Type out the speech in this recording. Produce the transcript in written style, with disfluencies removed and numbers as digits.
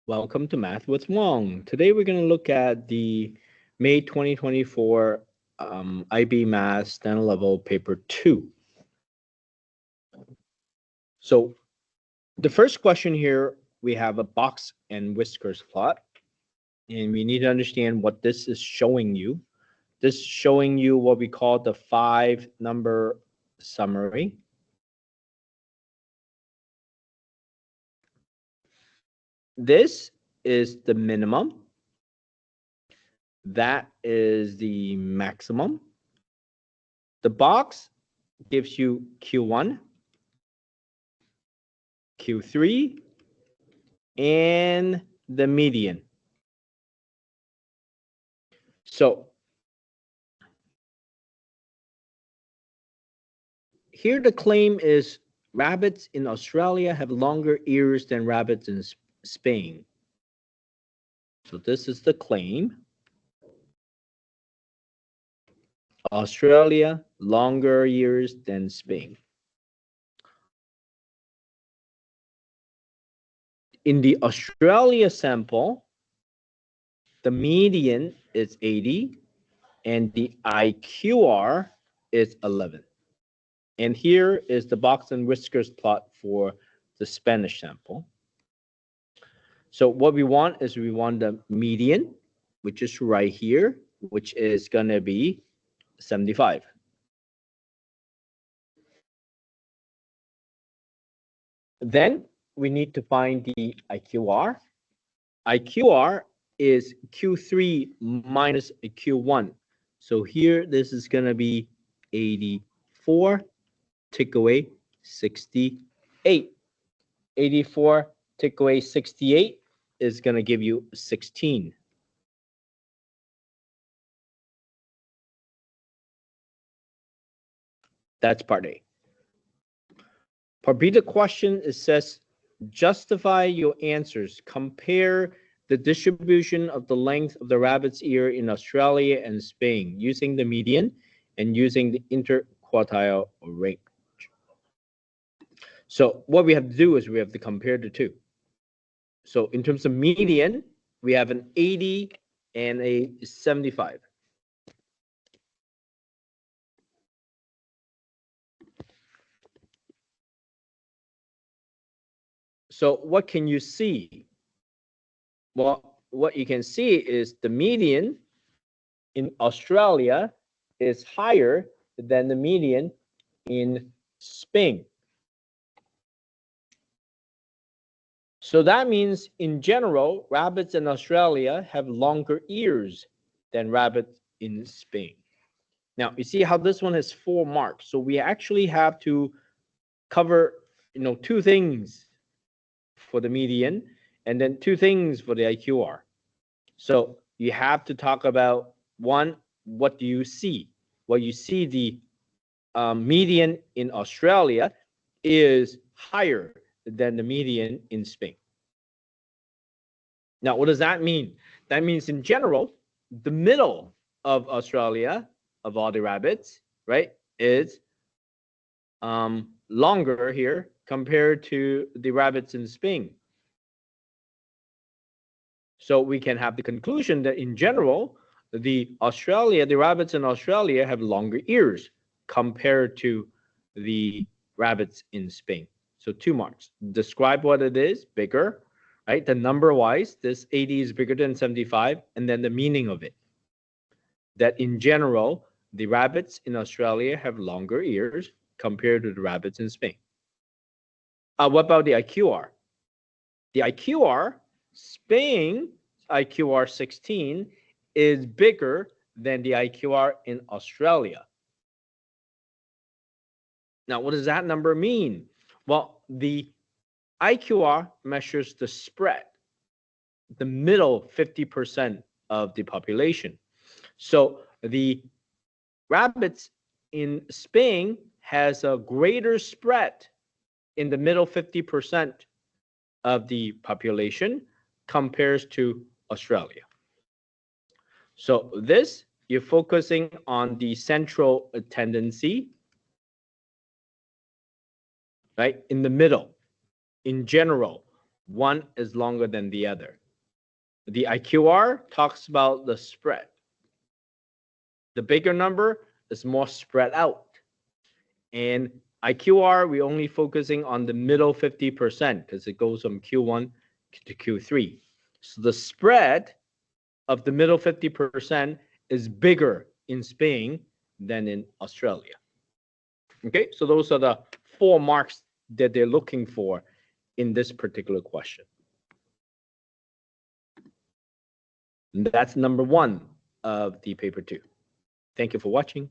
Welcome to Math with Wong. Today we're going to look at the May 2024 IB Math Standard Level Paper 2. So the first question here, we have a box and whiskers plot, and we need to understand what this is showing you. This is showing you what we call the 5-number summary. This is the minimum. That is the maximum. The box gives you Q1, Q3, and the median. So here the claim is rabbits in Australia have longer ears than rabbits in Spain. So this is the claim. Australia, longer ears than Spain. In the Australia sample, the median is 80 and the IQR is 11. And here is the box and whiskers plot for the Spanish sample. So what we want is we want the median, which is right here, which is going to be 75. Then we need to find the IQR. IQR is Q3 minus Q1. So here, this is going to be 84, take away 68. 84, take away 68 is going to give you 16. That's part A. Part B, the question, it says, justify your answers. Compare the distribution of the length of the rabbit's ear in Australia and Spain using the median and using the interquartile range. So what we have to do is we have to compare the two. So in terms of median, we have an 80 and a 75. So what can you see? Well, what you can see is the median in Australia is higher than the median in Spain. So that means in general, rabbits in Australia have longer ears than rabbits in Spain. Now, you see how this one has 4 marks. So we actually have to cover, two things for the median and then 2 things for the IQR. So you have to talk about, one, what do you see? Well, you see the median in Australia is higher than the median in Spain. Now, what does that mean? That means in general, the middle of Australia, of all the rabbits, right, is longer here compared to the rabbits in Spain. So we can have the conclusion that in general, the rabbits in Australia have longer ears compared to the rabbits in Spain. So 2 marks. Describe what it is, bigger, right? The number wise, this 80 is bigger than 75, and then the meaning of it. That in general, the rabbits in Australia have longer ears compared to the rabbits in Spain. What about the IQR? The IQR, Spain IQR 16 is bigger than the IQR in Australia. Now, what does that number mean? Well, the IQR measures the spread, the middle 50% of the population. So the rabbits in Spain has a greater spread in the middle 50% of the population compares to Australia. So this, you're focusing on the central tendency, right? In the middle, in general, one is longer than the other. The IQR talks about the spread. The bigger number is more spread out. And IQR, we're only focusing on the middle 50% because it goes from Q1 to Q3. So the spread of the middle 50% is bigger in Spain than in Australia. Okay, so those are the 4 marks that they're looking for in this particular question. And that's number 1 of the paper 2. Thank you for watching.